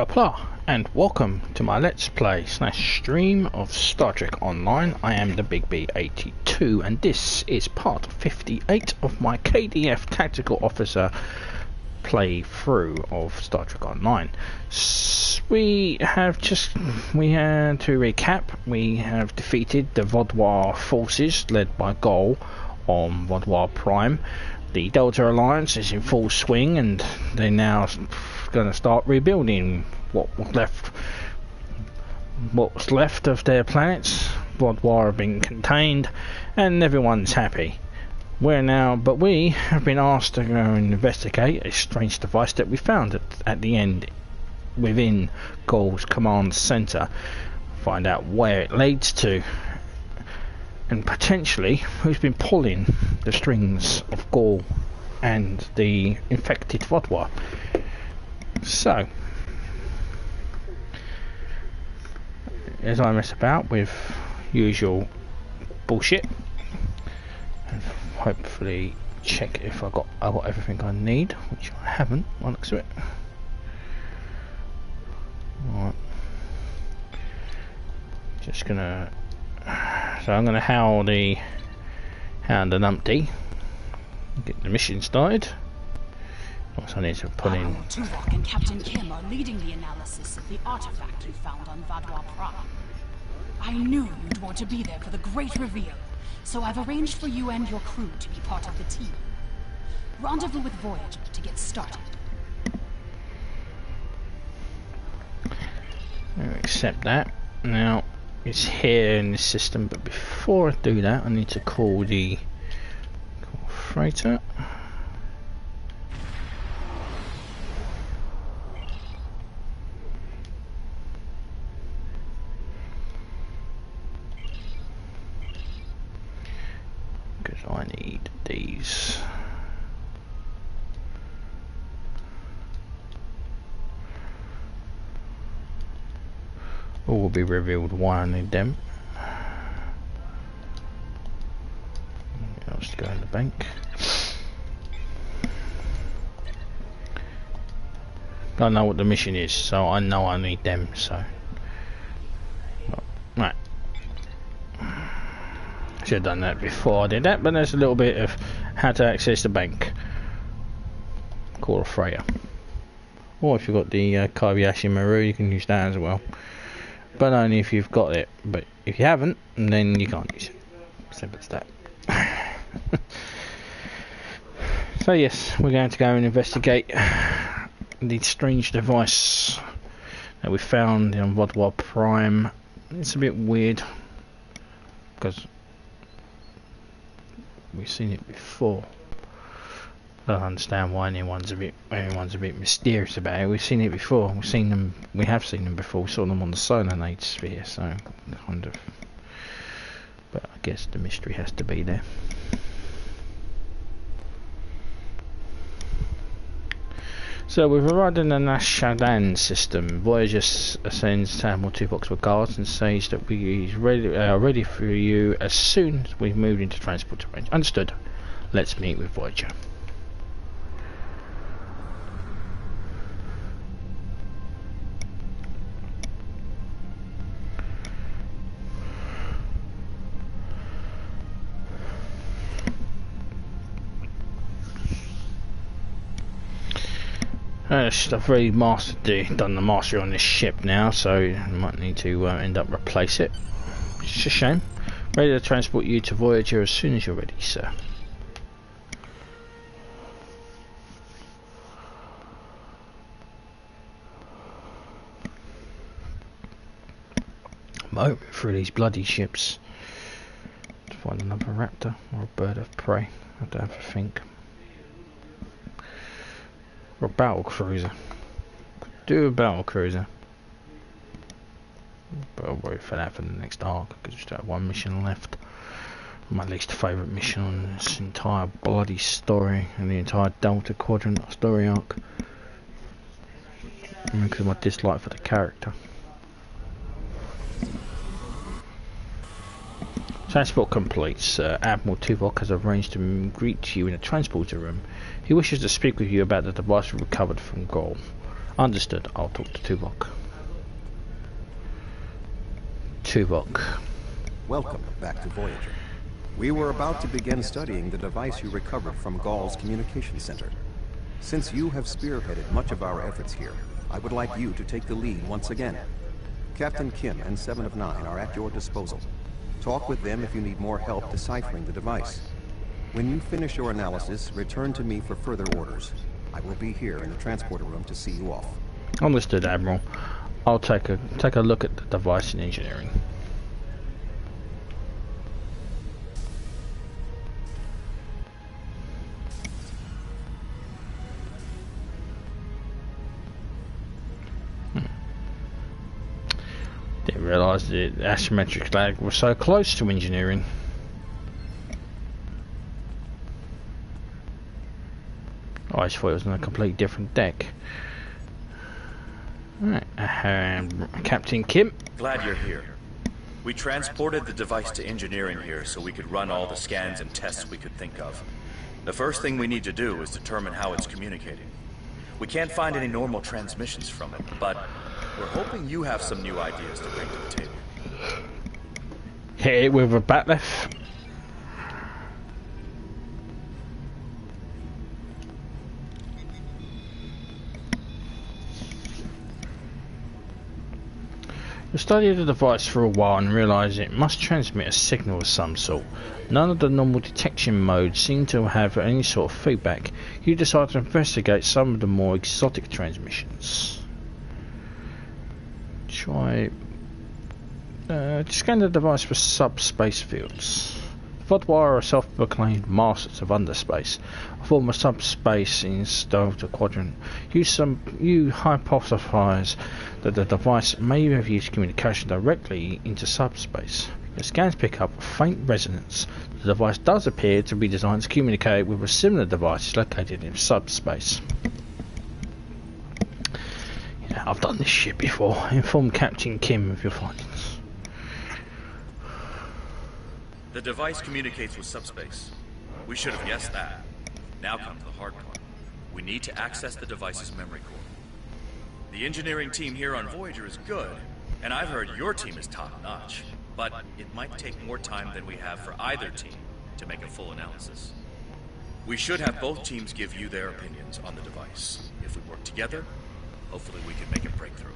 Kapla, and welcome to my Let's Play / stream of Star Trek Online. I am the Big B82, and this is part 58 of my KDF Tactical Officer playthrough of Star Trek Online. We had to recap, we have defeated the Vaadwaur forces led by Gaul on Vaadwaur Prime. The Delta Alliance is in full swing, and they're now going to start rebuilding what's left of their planets. Vaadwaur have been contained, and everyone's happy. We have been asked to go and investigate a strange device that we found at the end within Gaul's command center. Find out where it leads to, and potentially who's been pulling the strings of Gaul and the infected Vaadwaur. So, as I mess about with usual bullshit, and hopefully check if I got everything I need, which I haven't by the looks of it. Alright. Just gonna. So I'm gonna hound an umpty. Get the mission started. Also, I need to put in. Tuvok and Captain Kim are leading the analysis of the artifact you found on Vaadwaur Prime. I knew you'd want to be there for the great reveal, so I've arranged for you and your crew to be part of the team. Rendezvous with Voyager to get started. I'll accept that. Now, it's here in the system, but before I do that, I need to call the freighter. Because I need these. All will be revealed why I need them. I'll just go in the bank. I know what the mission is, so I know I need them, so. Right. Should have done that before I did that, but there's a little bit of how to access the bank. Call a freighter. Or if you've got the Kobayashi Maru, you can use that as well. But only if you've got it. But if you haven't, then you can't use it. Simple as that. So yes, we're going to go and investigate the strange device that we found on Vaadwaur Prime. It's a bit weird because we've seen it before. I don't understand why everyone's a bit mysterious about it. We've seen it before. We have seen them before. We saw them on the Sononate sphere, so kind of. But I guess the mystery has to be there. So we've arrived in the Nashadan system. Voyager ascends Admiral Tuvok's regards and says that we are ready for you as soon as we've moved into transport range. Understood. Let's meet with Voyager. I've already done the mastery on this ship now, so I might need to end up replace it. It's a shame. Ready to transport you to Voyager as soon as you're ready, sir. I'm hoping through these bloody ships to find another raptor or a bird of prey. I don't have to think. Or a battle cruiser. Could do a battle cruiser. But I'll wait for that for the next arc, because we still have one mission left. My least favourite mission on this entire bloody story, and the entire Delta Quadrant Story Arc. Because of my dislike for the character. Transport complete, sir. Admiral Tuvok has arranged to greet you in a transporter room. He wishes to speak with you about the device we recovered from Gaul. Understood. I'll talk to Tuvok. Tuvok. Welcome back to Voyager. We were about to begin studying the device you recovered from Gaul's communication center. Since you have spearheaded much of our efforts here, I would like you to take the lead once again. Captain Kim and 7 of 9 are at your disposal. Talk with them if you need more help deciphering the device. When you finish your analysis, return to me for further orders. I will be here in the transporter room to see you off. Understood, Admiral. I'll take a look at the device in engineering. Didn't realise the asymmetric lag was so close to engineering. I just thought it was on a completely different deck. Right, Captain Kim. Glad you're here. We transported the device to engineering here so we could run all the scans and tests we could think of. The first thing we need to do is determine how it's communicating. We can't find any normal transmissions from it, but we're hoping you have some new ideas to bring to the table. Hit it with a batleth. We studied the device for a while and realised it must transmit a signal of some sort. None of the normal detection modes seem to have any sort of feedback. You decided to investigate some of the more exotic transmissions. Try... scan the device for subspace fields. Vaadwaur are self-proclaimed masters of underspace, a form of subspace in Delta Quadrant. You hypothesize that the device may have used communication directly into subspace. The scans pick up a faint resonance. The device does appear to be designed to communicate with a similar device located in subspace. Yeah, I've done this shit before. Inform Captain Kim of your findings. The device communicates with subspace. We should have guessed that. Now comes the hard part. We need to access the device's memory core. The engineering team here on Voyager is good, and I've heard your team is top-notch. But it might take more time than we have for either team to make a full analysis. We should have both teams give you their opinions on the device. If we work together, hopefully we can make a breakthrough.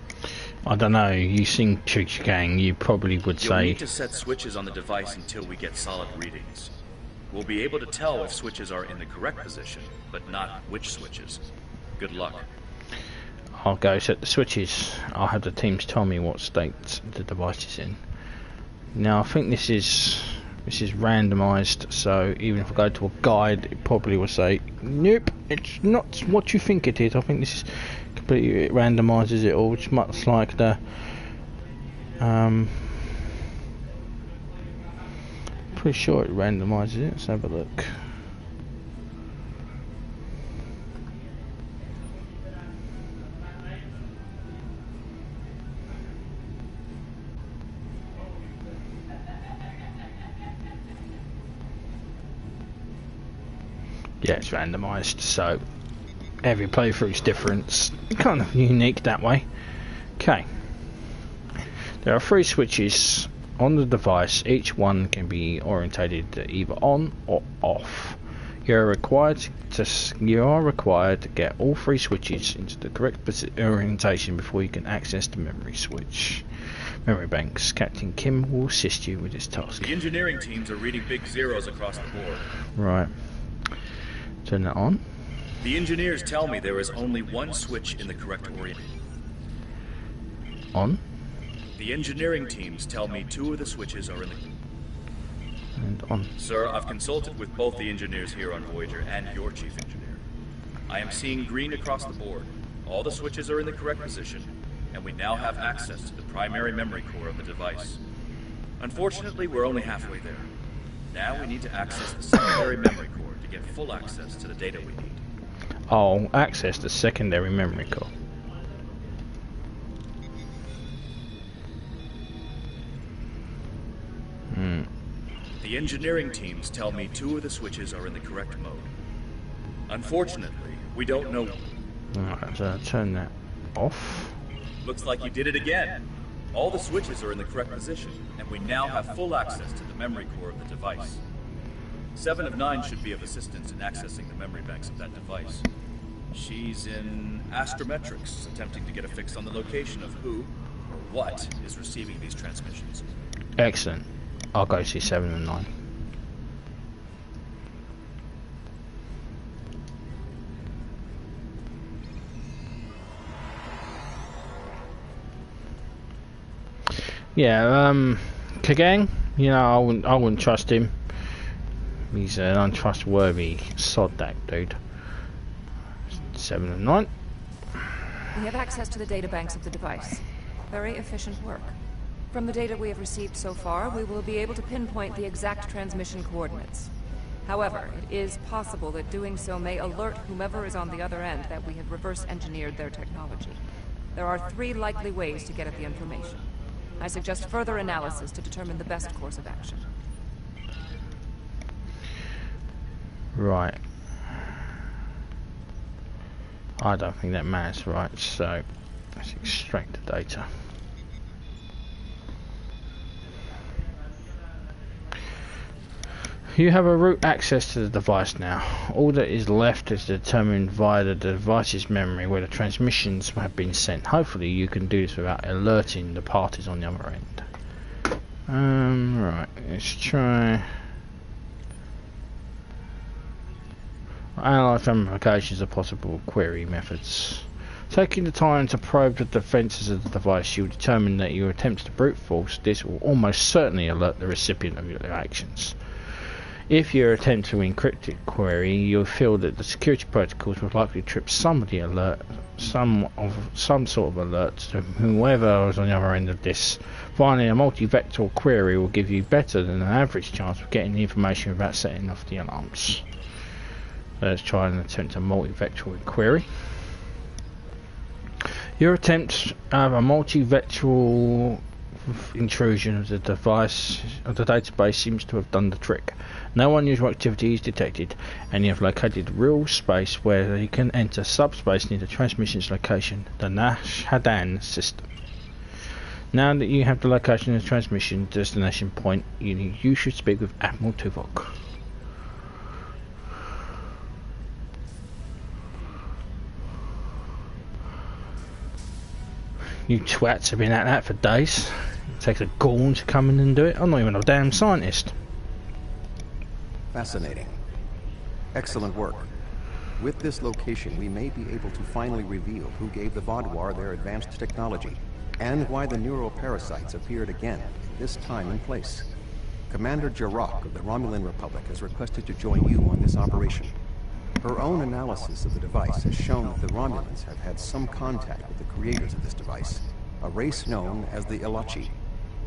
I don't know, you seem Gang, you probably would say... You'll need to set switches on the device until we get solid readings. We'll be able to tell if switches are in the correct position, but not which switches. Good luck. I'll go set the switches. I'll have the teams tell me what state the device is in. Now I think this is randomised, so even if I go to a guide, it probably will say, nope, it's not what you think it is. I think this is completely, it randomises it all. It's much like the pretty sure it randomises it. Let's have a look. Yeah, it's randomised, so every playthrough is different. It's kind of unique that way. Okay. There are 3 switches on the device. Each one can be orientated either on or off. You are required to get all 3 switches into the correct orientation before you can access the memory switch. Memory banks. Captain Kim will assist you with this task. The engineering teams are reading big zeros across the board. Right. Turn that on. The engineers tell me there is only one switch in the correct orientation. On. The engineering teams tell me 2 of the switches are in the... And on. Sir, I've consulted with both the engineers here on Voyager and your chief engineer. I am seeing green across the board. All the switches are in the correct position, and we now have access to the primary memory core of the device. Unfortunately, we're only halfway there. Now we need to access the secondary memory core to get full access to the data we need. I'll access the secondary memory core. The engineering teams tell me 2 of the switches are in the correct mode. Unfortunately, we don't know... Alright, so turn that off. Looks like you did it again. All the switches are in the correct position, and we now have full access to the memory core of the device. 7 of 9 should be of assistance in accessing the memory banks of that device. She's in astrometrics, attempting to get a fix on the location of who, or what, is receiving these transmissions. Excellent. I'll go see 7 and 9. Yeah, Kagang, you know, I wouldn't trust him. He's an untrustworthy sod, that dude. 7 and 9. We have access to the databanks of the device. Very efficient work. From the data we have received so far, we will be able to pinpoint the exact transmission coordinates. However, it is possible that doing so may alert whomever is on the other end that we have reverse engineered their technology. There are 3 likely ways to get at the information. I suggest further analysis to determine the best course of action. Right. I don't think that matters, right? So let's extract the data. You have a root access to the device now. All that is left is determined via the device's memory where the transmissions have been sent. Hopefully you can do this without alerting the parties on the other end. Right, let's try. Analyze ramifications of possible query methods. Taking the time to probe the defences of the device, you will determine that your attempts to brute force this will almost certainly alert the recipient of your actions. If you attempt to encrypt the query, you'll feel that the security protocols will likely trip some sort of alert to whoever is on the other end of this. Finally, a multi-vector query will give you better than an average chance of getting the information without setting off the alarms. So let's try and attempt a multi-vector query. Your attempts of a multi-vector intrusion of the device of the database seems to have done the trick. No unusual activity is detected, and you have located real space where you can enter subspace near the transmission's location, the Nash Hadan system. Now that you have the location of the transmission destination point, you should speak with Admiral Tuvok. You twats have been at that for days. It takes a Gaul to come in and do it. I'm not even a damn scientist. Fascinating. Excellent work. With this location, we may be able to finally reveal who gave the Vaadwaur their advanced technology, and why the neuroparasites appeared again, this time and place. Commander Jarrah of the Romulan Republic has requested to join you on this operation. Her own analysis of the device has shown that the Romulans have had some contact with the creators of this device, a race known as the ELACHI.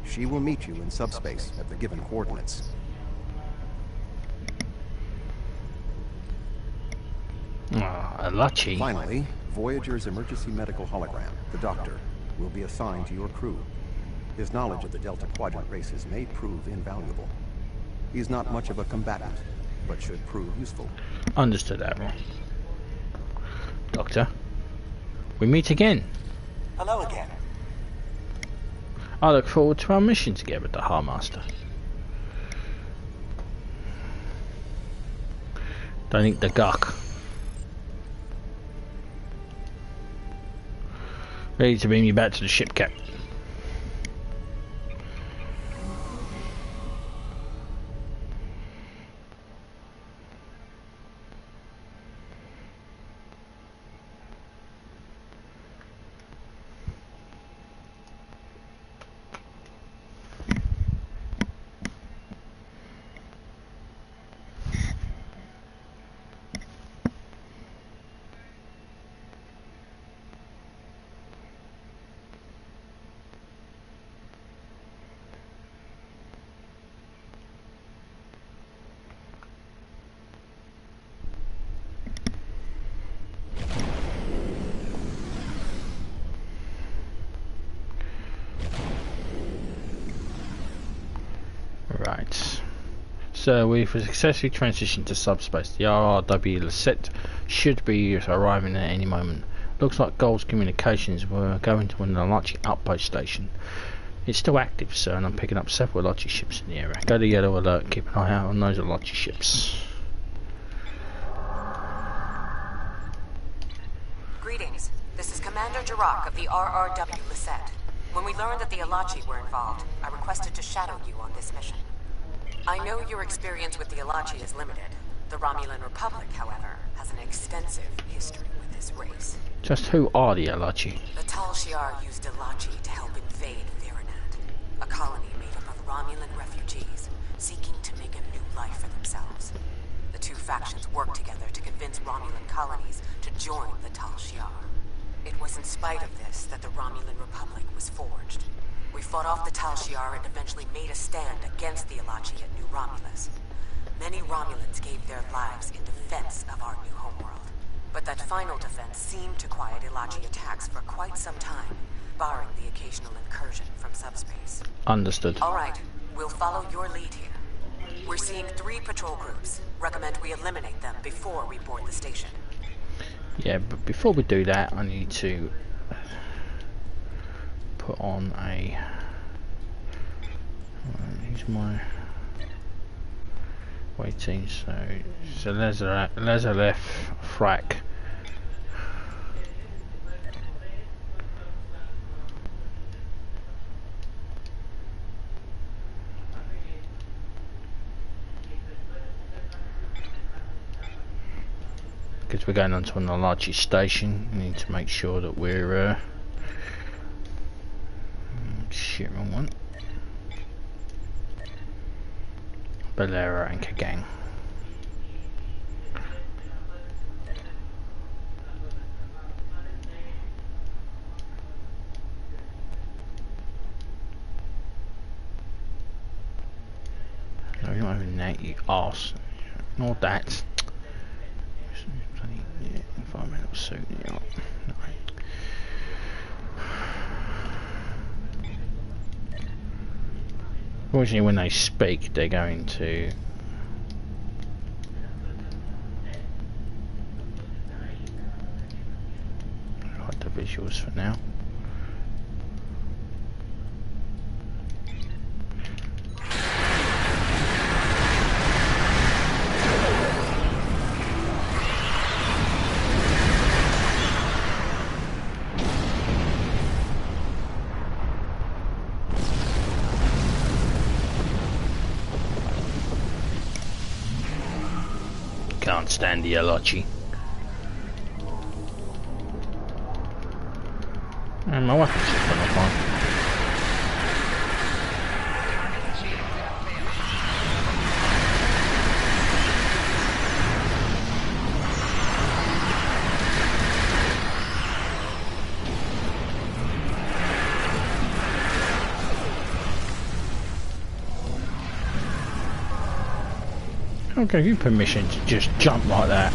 She will meet you in subspace at the given coordinates. ELACHI. Finally, Voyager's emergency medical hologram, the Doctor, will be assigned to your crew. His knowledge of the Delta Quadrant races may prove invaluable. He's not much of a combatant, but should prove useful. Understood, Admiral. Doctor, we meet again. Hello again. I look forward to our mission together, the Harmaster. Don't eat the guk. Ready to beam you back to the ship, Cap. Right, so we've successfully transitioned to subspace. The RRW set should be arriving at any moment. Looks like Gaul's communications were going to an ELACHI outpost station. It's still active, sir, and I'm picking up several ELACHI ships in the area. Go to yellow alert, keep an eye out on those ELACHI ships. Greetings. This is Commander Jirok of the RRW Lisette. When we learned that the ELACHI were involved, I requested to shadow you on this mission. I know your experience with the ELACHI is limited. The Romulan Republic, however, has an extensive history with this race. Just who are the ELACHI? The Tal Shiar used ELACHI to help invade Virinat, a colony made up of Romulan refugees seeking to make a new life for themselves. The two factions worked together to convince Romulan colonies to join the Tal Shiar. It was in spite of this that the Romulan Republic was forged. We fought off the Tal Shiar and eventually made a stand against the ELACHI at New Romulus. Many Romulans gave their lives in defense of our new homeworld. But that final defense seemed to quiet ELACHI attacks for quite some time, barring the occasional incursion from SUBSPACE. Understood. All right, we'll follow your lead here. We're seeing 3 patrol groups. Recommend we eliminate them before we board the station. Yeah, but before we do that, I need to put on a... Use my waiting, so laser left frac. Because we're going onto an ELACHI station, we need to make sure that we're shit, wrong one. Bolero Anchor Gang. No, you're not having that, you arse. Ignore that. Yeah, environmental suit, yeah. Right. Fortunately, when they speak, they're going to hide the visuals for now. Can't stand the ELACHI. And my weapons just went off on. I'll give you permission to just jump like that.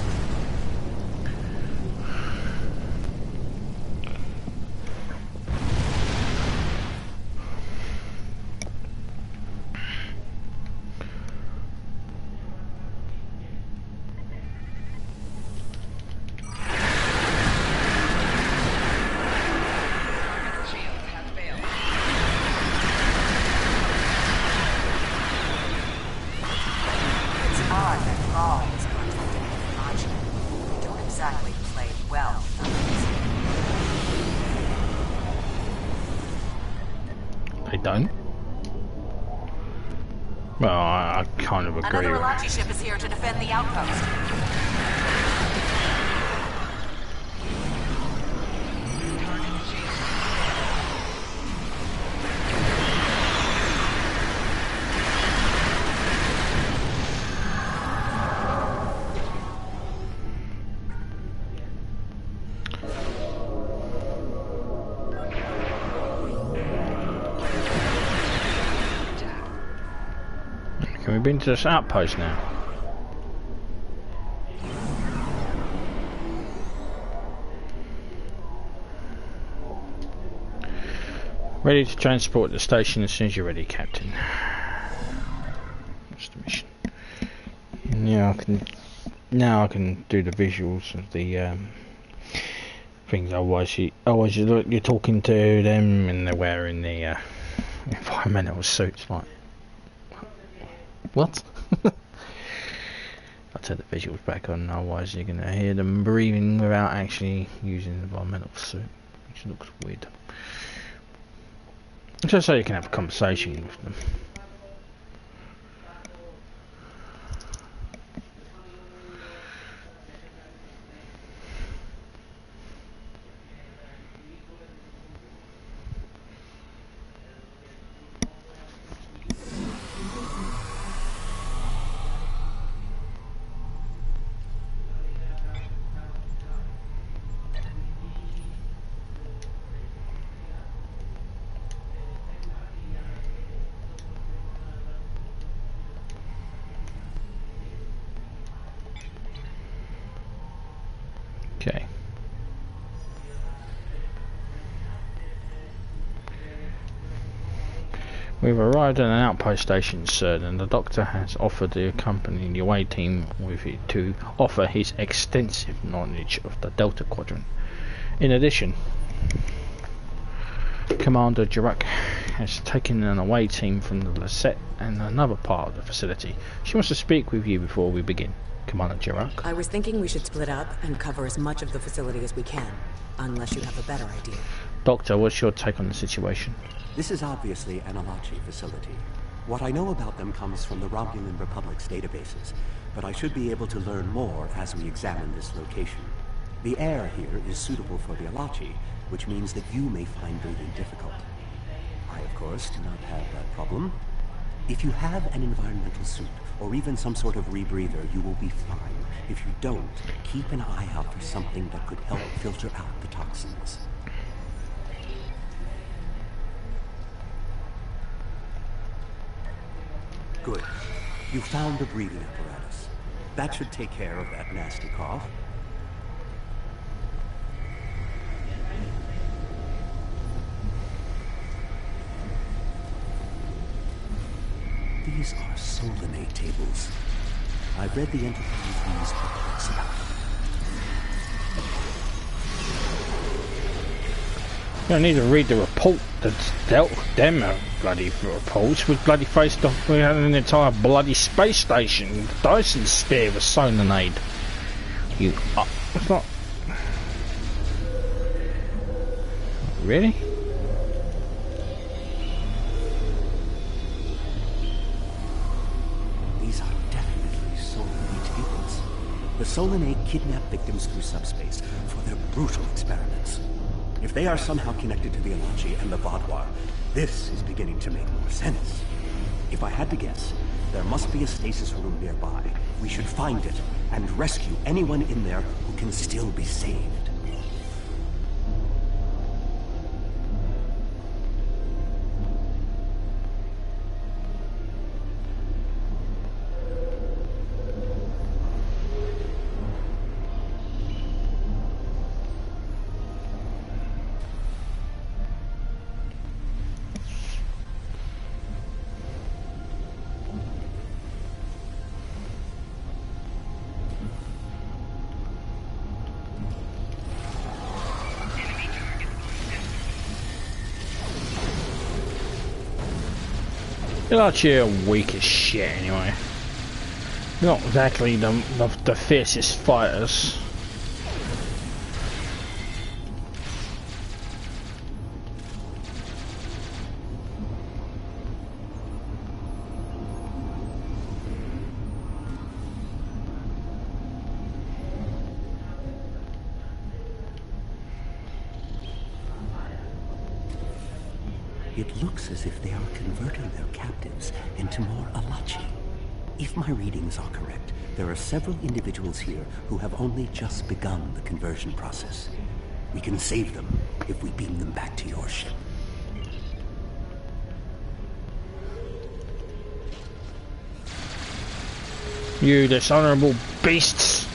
Don't. Well, I kind of agree. Another ELACHI ship is here to defend the outpost. Can we be into this outpost now? Ready to transport the station as soon as you're ready, Captain. What's the mission? Now I can do the visuals of the things. Otherwise, you're talking to them and they're wearing the environmental suits. Like, what? I'll turn the visuals back on. Otherwise, you're gonna hear them breathing without actually using the environmental suit, which looks weird. Just so you can have a conversation with them. Okay. We've arrived at an outpost station, sir, and the doctor has offered to accompany the away team with it to offer his extensive knowledge of the Delta Quadrant. In addition, Commander Jirak has taken an away team from the Lasette and another part of the facility. She wants to speak with you before we begin. Commander Jirak. I was thinking we should split up and cover as much of the facility as we can, unless you have a better idea. Doctor, what's your take on the situation? This is obviously an ELACHI facility. What I know about them comes from the Romulan Republic's databases, but I should be able to learn more as we examine this location. The air here is suitable for the ELACHI, which means that you may find breathing difficult. I, of course, do not have that problem. If you have an environmental suit, or even some sort of rebreather, you will be fine. If you don't, keep an eye out for something that could help filter out the toxins. Good. You found the breathing apparatus. That should take care of that nasty cough. These are Solinate tables. I've read the entities these books about. You don't need to read the report that's dealt with them bloody reports. We bloody faced off. We had an entire bloody space station. The Dyson sphere was Solinate. You up? It's not. Really? The Solinate kidnap victims through subspace for their brutal experiments. If they are somehow connected to the ELACHI and the Vaadwaur, this is beginning to make more sense. If I had to guess, there must be a stasis room nearby. We should find it and rescue anyone in there who can still be saved. ELACHI are weak as shit anyway. Not exactly the fiercest fighters. It looks as if they are converting their captives into more ELACHI. If my readings are correct, there are several individuals here who have only just begun the conversion process. We can save them if we beam them back to your ship. You dishonorable beasts!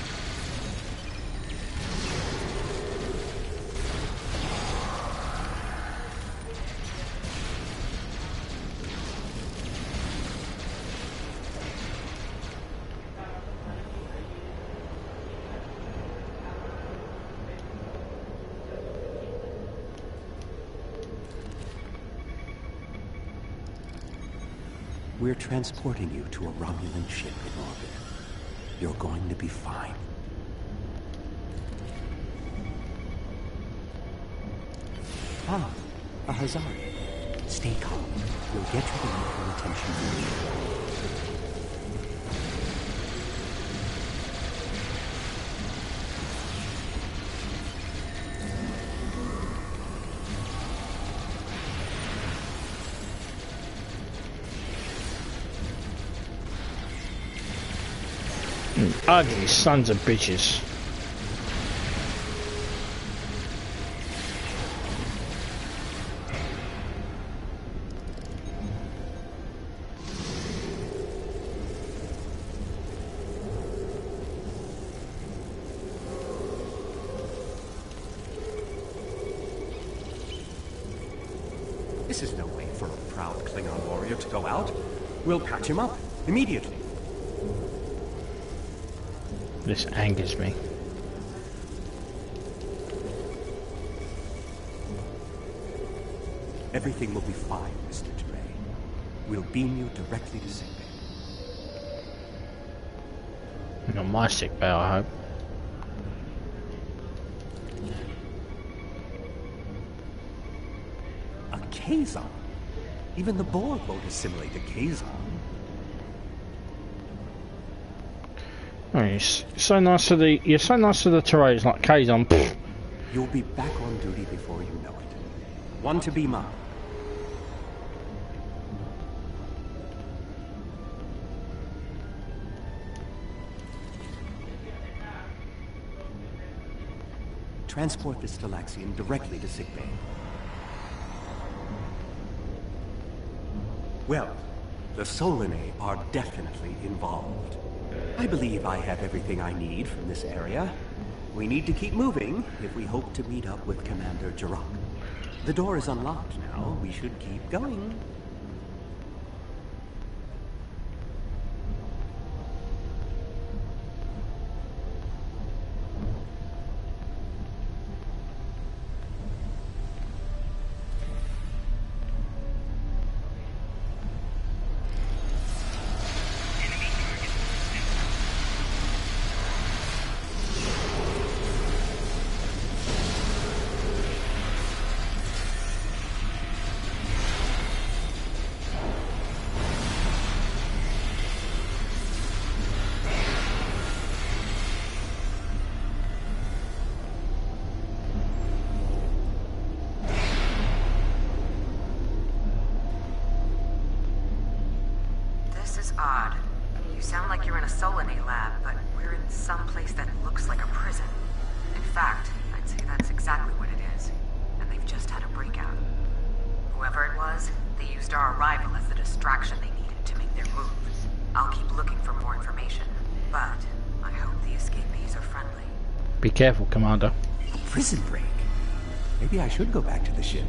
We're transporting you to a Romulan ship in orbit. You're going to be fine. Ah, a Hazari. Stay calm. We'll get you the medical attention you need. Ugly sons of bitches. This is no way for a proud Klingon warrior to go out. We'll patch him up immediately. This angers me. Everything will be fine, Mr. DeRay. We'll beam you directly to sickbay. Not my sick bay, I hope. A Kazon? Even the Borg won't assimilate a Kazon. Oh, you're so nice to the Terrays, like Kazon. You'll be back on duty before you know it. One to beam up. Transport the Stalaxian directly to sickbay. Well, the Solanae are definitely involved. I believe I have everything I need from this area. We need to keep moving if we hope to meet up with Commander Jirok. The door is unlocked now. We should keep going. Odd. You sound like you're in a Solanae lab, but we're in some place that looks like a prison. In fact, I'd say that's exactly what it is. And they've just had a breakout. Whoever it was, they used our arrival as the distraction they needed to make their move. I'll keep looking for more information, but I hope the escapees are friendly. Be careful, Commander. A prison break? Maybe I should go back to the ship.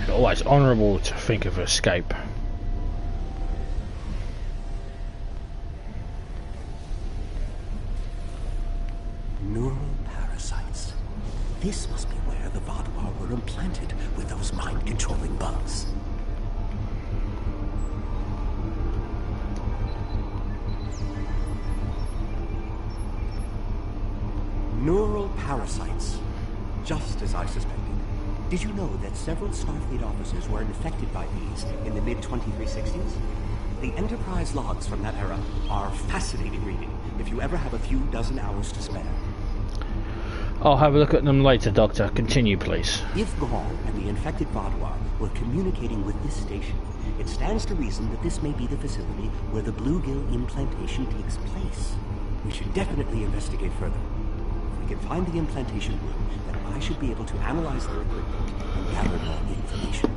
Always honourable to think of escape. Neural parasites. This must be where the Vaadwaur were implanted with those mind-controlling bugs. Neural parasites. Just as I suspected. Did you know that several Starfleet officers were infected by these in the mid-2360s? The Enterprise logs from that era are fascinating reading, if you ever have a few dozen hours to spare. I'll have a look at them later, Doctor. Continue, please. If Gaul and the infected Vaadwaur were communicating with this station, it stands to reason that this may be the facility where the bluegill implantation takes place. We should definitely investigate further. If we can find the implantation room, then I should be able to analyze their equipment and gather more information.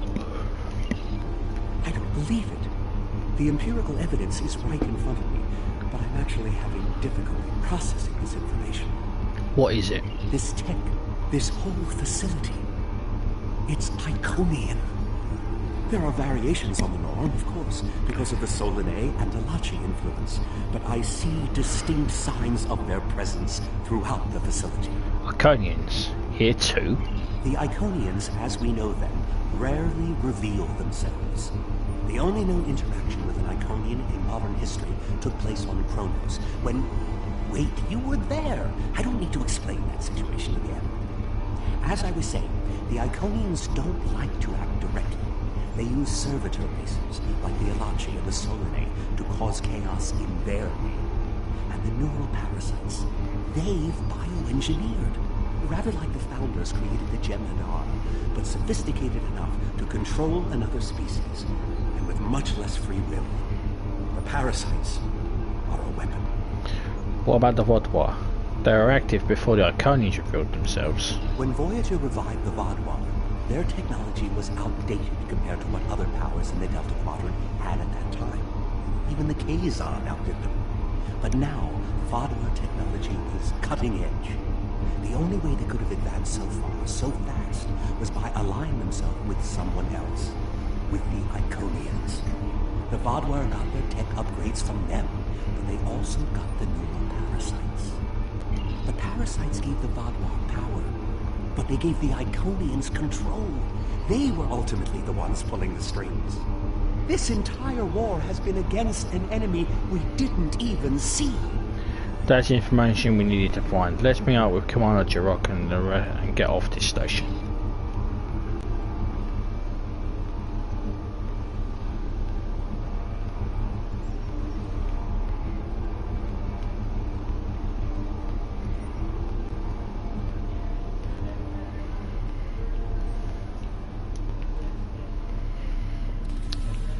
I don't believe it. The empirical evidence is right in front of me, but I'm actually having difficulty processing this information. What is it? This tech, this whole facility, it's Iconian. There are variations on the norm, of course, because of the Solanae and ELACHI influence, but I see distinct signs of their presence throughout the facility. Iconians here too? The Iconians, as we know them, rarely reveal themselves. The only known interaction with an Iconian in modern history took place on Kronos, when... Wait, you were there! I don't need to explain that situation again. As I was saying, the Iconians don't like to act directly. They use servitor races, like the ELACHI and the Solanae, to cause chaos in their name. And the neural parasites, they've bioengineered. Rather like the founders created the gem and arm, but sophisticated enough to control another species, and with much less free will. The parasites are a weapon. What about the Vaadwaur? They were active before the Iconians revealed themselves. When Voyager revived the Vaadwaur, their technology was outdated compared to what other powers in the Delta Quadrant had at that time. Even the Kazon outdid them. But now, Vaadwaur technology is cutting edge. The only way they could have advanced so far, so fast, was by allying themselves with someone else. With the Iconians. The Vaadwaur got their tech upgrades from them, but they also got the neural parasites. The parasites gave the Vaadwaur power, but they gave the Iconians control. They were ultimately the ones pulling the strings. This entire war has been against an enemy we didn't even see. That's the information we needed to find. Let's meet up with Commander Jirok and get off this station.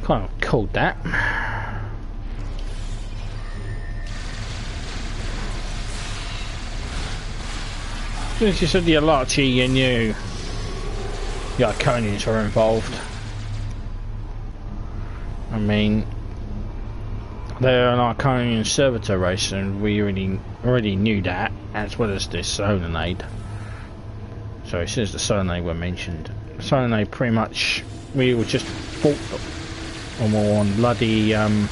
Kind of called that. As soon as you said the ELACHI, you knew the Iconians were involved. I mean, they're an Iconian servitor race, and we already knew that, as well as this Solanae. So as soon as the Solanae were mentioned, Solanae pretty much, we were just fought on bloody on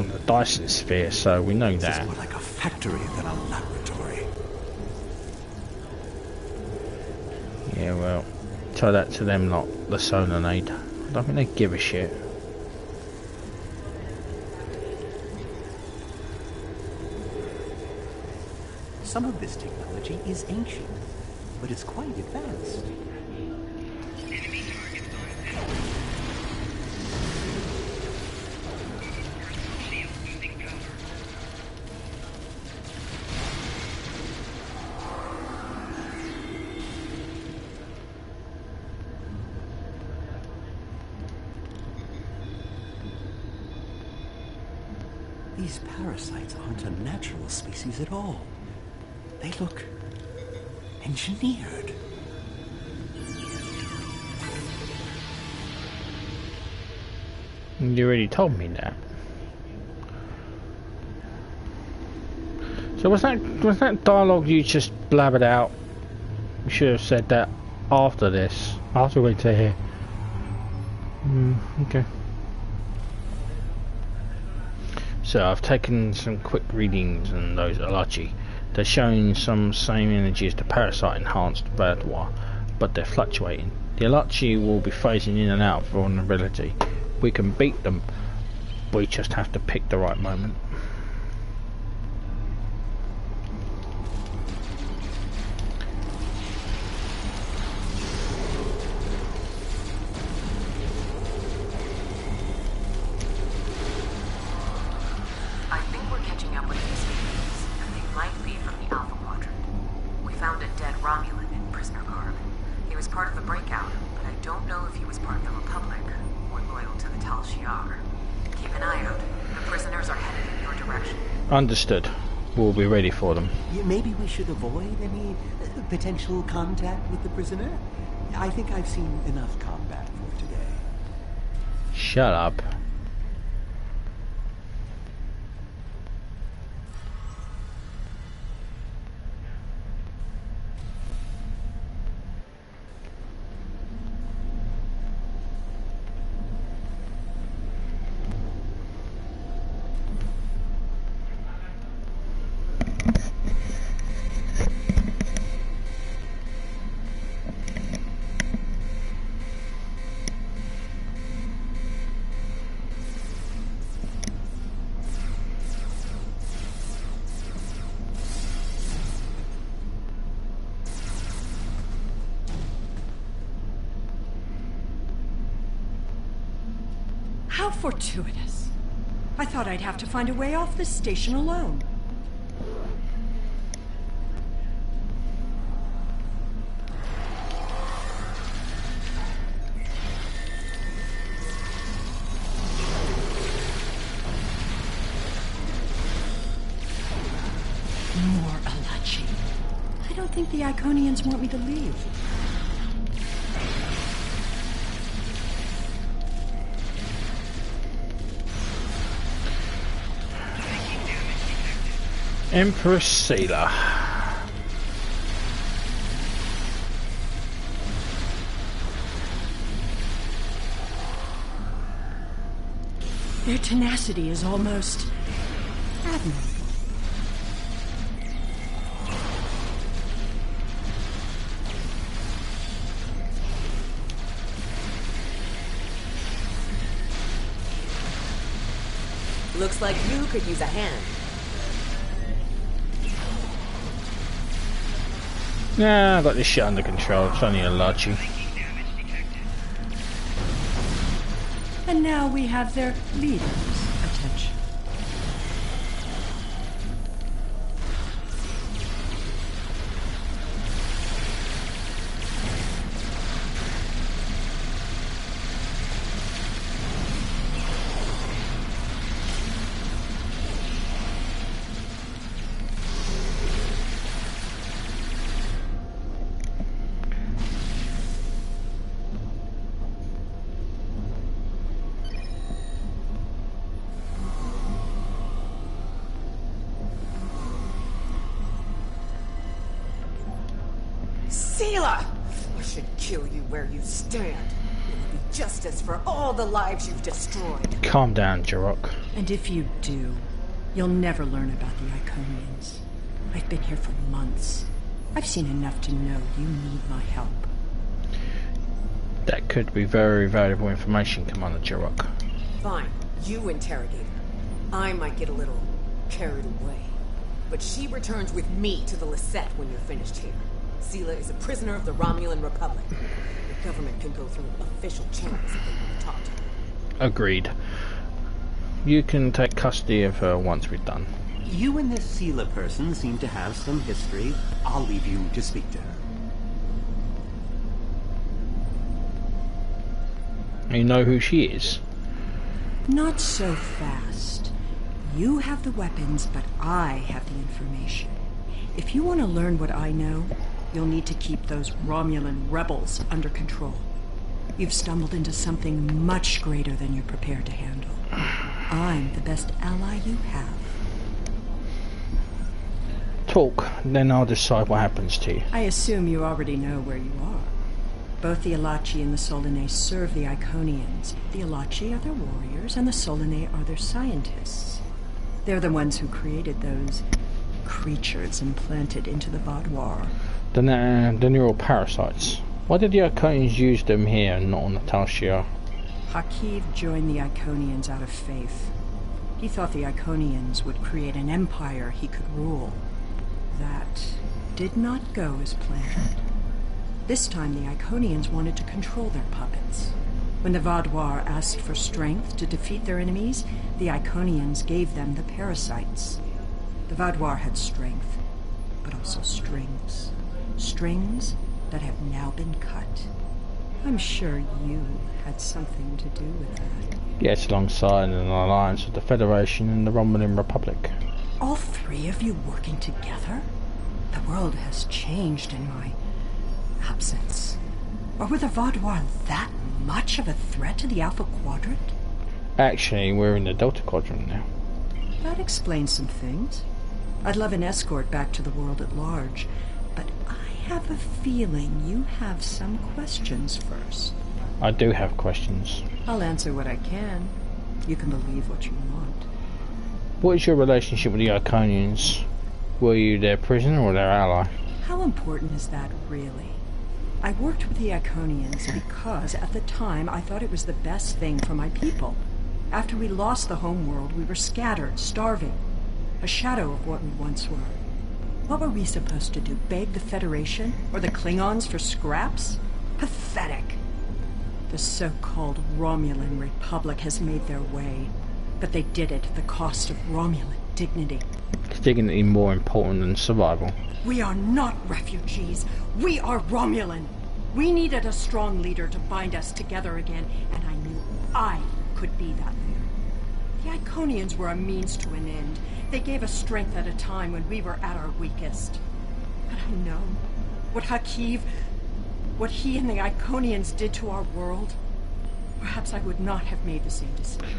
the Dyson sphere, so we know that. It's more like a factory than a laboratory. Yeah, well, tell that to them, not the Solanae. I don't think they give a shit. Some of this technology is ancient, but it's quite advanced. These parasites aren't a natural species at all. They look engineered. You already told me that. So was that dialogue you just blabbered out? You should have said that after this. After we to here. Okay. So I've taken some quick readings on those ELACHI. They're showing some same energy as the parasite enhanced Vaadwaur, but they're fluctuating. The ELACHI will be phasing in and out of vulnerability. We can beat them, we just have to pick the right moment. Understood. We'll be ready for them. Maybe we should avoid any potential contact with the prisoner? I think I've seen enough combat for today. Shut up. How fortuitous. I thought I'd have to find a way off this station alone. More ELACHI. I don't think the Iconians want me to leave. Empress Sealer. Their tenacity is almost admirable. Looks like you could use a hand. Nah, I got this shit under control. It's only ELACHI. And now we have their leader's attention. Sealer! I should kill you where you stand. It will be justice for all the lives you've destroyed. Calm down, Jarok. And if you do, you'll never learn about the Iconians. I've been here for months. I've seen enough to know you need my help. That could be very valuable information, Commander Jarok. Fine, you interrogate her. I might get a little carried away. But she returns with me to the Lisette when you're finished here. Seela is a prisoner of the Romulan Republic. The government can go through official channels if they want to talk to her. Agreed. You can take custody of her once we're done. You and this Seela person seem to have some history. I'll leave you to speak to her. You know who she is? Not so fast. You have the weapons, but I have the information. If you want to learn what I know, you'll need to keep those Romulan rebels under control. You've stumbled into something much greater than you're prepared to handle. I'm the best ally you have. Talk, then I'll decide what happens to you. I assume you already know where you are. Both the ELACHI and the Solanae serve the Iconians. The ELACHI are their warriors, and the Solanae are their scientists. They're the ones who created those creatures implanted into the Vaadwaur. The neural parasites. Why did the Iconians use them here and not on the Tal Shiar? Hakiv joined the Iconians out of faith. He thought the Iconians would create an empire he could rule. That did not go as planned. This time the Iconians wanted to control their puppets. When the Vaadwaur asked for strength to defeat their enemies, the Iconians gave them the parasites. The Vaadwaur had strength, but also strings. Strings that have now been cut. I'm sure you had something to do with that. Yes, alongside an alliance with the Federation and the Romulan Republic. All three of you working together? The world has changed in my absence. Or were the Vaadwaur that much of a threat to the Alpha Quadrant? Actually, we're in the Delta Quadrant now. That explains some things. I'd love an escort back to the world at large, but I have a feeling you have some questions first. I do have questions. I'll answer what I can. You can believe what you want. What is your relationship with the Iconians? Were you their prisoner or their ally? How important is that, really? I worked with the Iconians because, at the time, I thought it was the best thing for my people. After we lost the homeworld, we were scattered, starving. A shadow of what we once were. What were we supposed to do? Beg the Federation or the Klingons for scraps? Pathetic. The so-called Romulan Republic has made their way, but they did it at the cost of Romulan dignity. Is dignity more important than survival? We are not refugees. We are Romulan. We needed a strong leader to bind us together again, and I knew I could be that leader. The Iconians were a means to an end. They gave us strength at a time when we were at our weakest. But I know what Hakiv, what he and the Iconians did to our world. Perhaps I would not have made the same decision.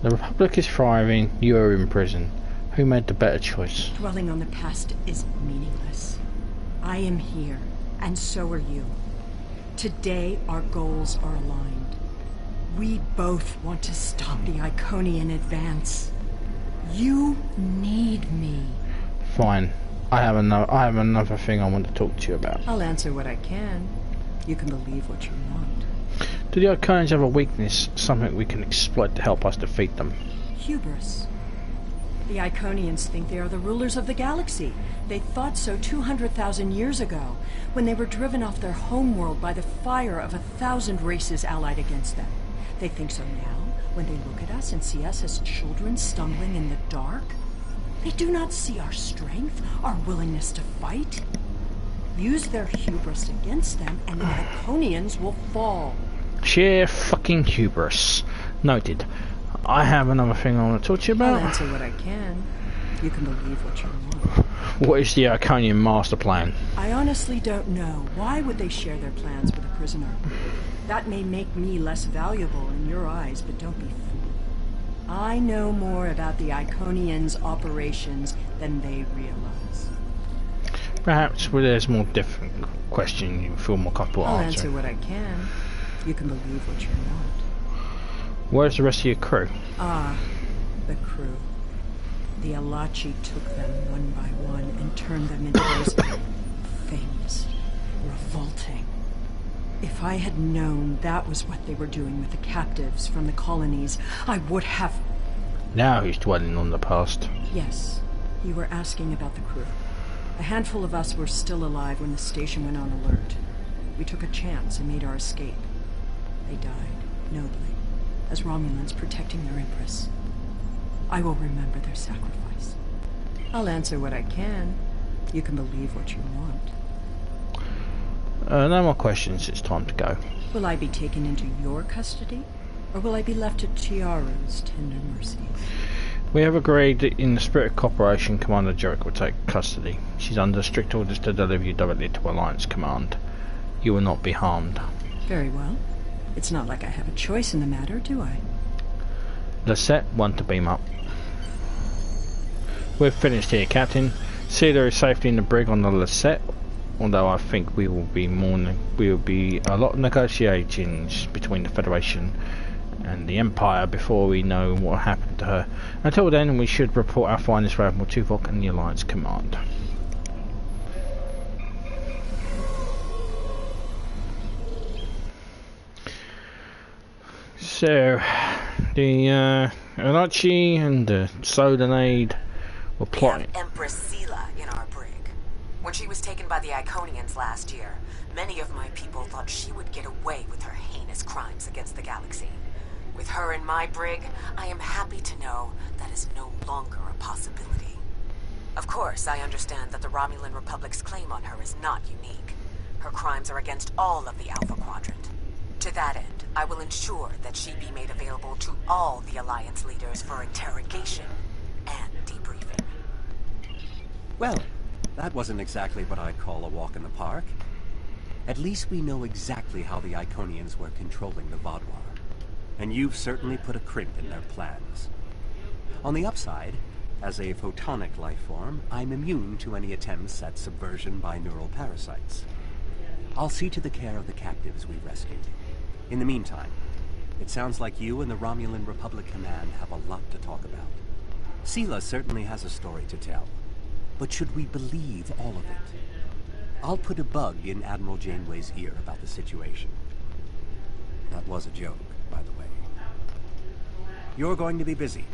The Republic is thriving, you are in prison. Who made the better choice? Dwelling on the past is meaningless. I am here, and so are you. Today, our goals are aligned. We both want to stop the Iconian advance. You need me. Fine. I have another thing I want to talk to you about. I'll answer what I can. You can believe what you want. Do the Iconians have a weakness, something we can exploit to help us defeat them? Hubris. The Iconians think they are the rulers of the galaxy. They thought so 200,000 years ago, when they were driven off their homeworld by the fire of 1,000 races allied against them. They think so now, when they look at us and see us as children stumbling in the dark. They do not see our strength, our willingness to fight. Use their hubris against them, and the Iconians will fall. Sheer fucking hubris. Noted. I have another thing I want to talk to you about. I'll answer what I can. You can believe what you want. What is the Iconian master plan? I honestly don't know. Why would they share their plans with a prisoner? That may make me less valuable in your eyes, but don't be fooled. I know more about the Iconians' operations than they realize. Perhaps where there's more different question you feel more comfortable I'll answering. answer what I can. You can believe what you want. Where's the rest of your crew? Ah, the crew. The ELACHI took them one by one and turned them into those things. Revolting. If I had known that was what they were doing with the captives from the colonies, I would have... Now he's dwelling on the past. Yes, you were asking about the crew. A handful of us were still alive when the station went on alert. We took a chance and made our escape. They died, nobly, as Romulans protecting their Empress. I will remember their sacrifice. I'll answer what I can. You can believe what you want. No more questions, it's time to go. Will I be taken into your custody? Or will I be left to Tiaru's tender mercies? We have agreed that in the spirit of cooperation, Commander Jerick will take custody. She's under strict orders to deliver you directly to Alliance Command. You will not be harmed. Very well. It's not like I have a choice in the matter, do I? Lisette, one to beam up. We've finished here, Captain. See there is safety in the brig on the Lisette, although I think we will be a lot of negotiations between the Federation and the Empire before we know what happened to her. Until then, we should report our findings for Admiral Tuvok and the Alliance Command. So, the ELACHI and the Sodanade were plotting. We have Empress Sela in our brig. When she was taken by the Iconians last year, many of my people thought she would get away with her heinous crimes against the galaxy. With her in my brig, I am happy to know that is no longer a possibility. Of course, I understand that the Romulan Republic's claim on her is not unique. Her crimes are against all of the Alpha Quadrant. To that end, I will ensure that she be made available to all the Alliance leaders for interrogation and debriefing. Well, that wasn't exactly what I'd call a walk in the park. At least we know exactly how the Iconians were controlling the Vaadwaur. And you've certainly put a crimp in their plans. On the upside, as a photonic life form, I'm immune to any attempts at subversion by neural parasites. I'll see to the care of the captives we rescued. In the meantime, it sounds like you and the Romulan Republic Command have a lot to talk about. Sela certainly has a story to tell, but should we believe all of it? I'll put a bug in Admiral Janeway's ear about the situation. That was a joke, by the way. You're going to be busy.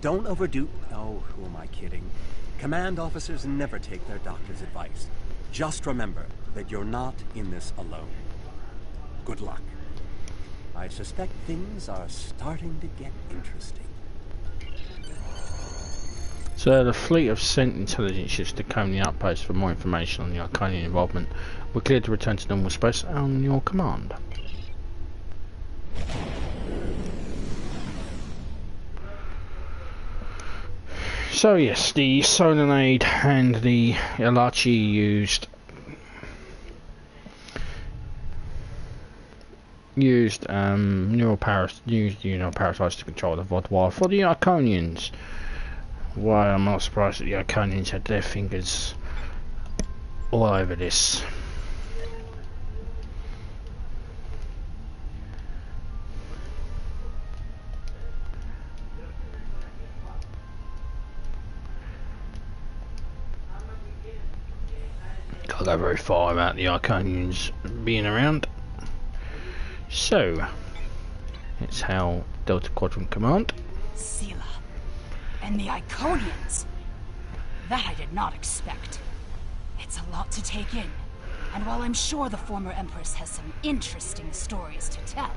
Don't overdo... Oh, who am I kidding? Command officers never take their doctor's advice. Just remember that you're not in this alone. Good luck. I suspect things are starting to get interesting. So the fleet have sent intelligence ships to comb the outpost for more information on the Arcanian involvement. We're cleared to return to normal space on your command. So yes, the Solonade and the ELACHI used neural parasites to control the Vaadwaur for the Arconians. Why, I'm not surprised that the Arconians had their fingers all over this. Can't go very far about the Arconians being around. So, it's how Delta Quadrant Command. Sela. And the Iconians. That I did not expect. It's a lot to take in. And while I'm sure the former Empress has some interesting stories to tell,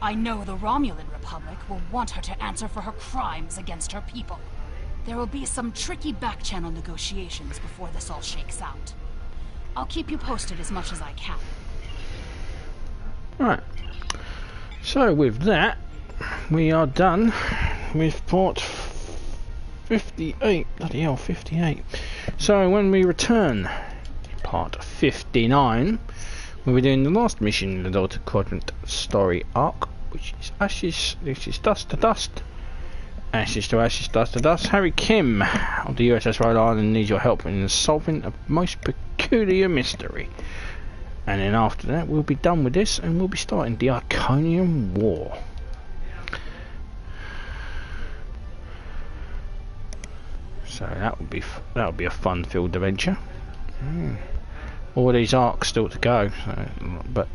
I know the Romulan Republic will want her to answer for her crimes against her people. There will be some tricky back-channel negotiations before this all shakes out. I'll keep you posted as much as I can. Right. So with that, we are done with part 58. Bloody hell, 58. So when we return, part 59, we'll be doing the last mission in the Delta Quadrant Story Arc, which is Ashes, this is Dust to Dust. Ashes to Ashes, Dust to Dust. Harry Kim of the USS Rhode Island needs your help in solving a most peculiar mystery. And then after that, we'll be done with this, and we'll be starting the Arconian War. So that would be a fun-filled adventure. All these arcs still to go, so, but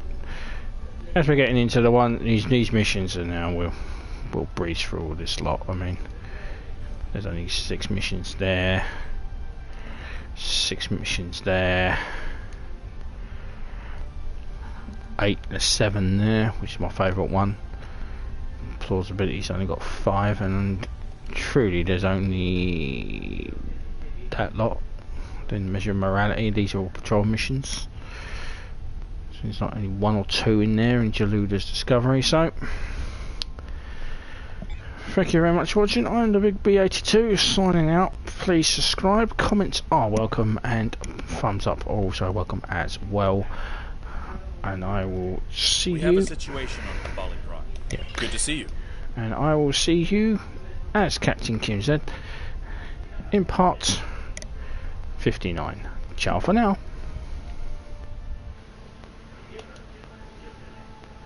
as we're getting into these missions, and now we'll breeze through all this lot. I mean, there's only 6 missions there, 6 missions there, 8, there's 7 there, which is my favourite one. Plausibility's only got 5, and truly there's only that lot. Didn't measure morality, these are all patrol missions. So there's not only 1 or 2 in there in Jaluda's Discovery, so thank you very much for watching. I'm the Big B82 signing out. Please subscribe, comments are welcome, and thumbs up are also welcome as well. And I will see you. We have a situation on Vaadwaur Prime. Yeah. Good to see you. And I will see you, as Captain Kim said, in part 59. Ciao for now.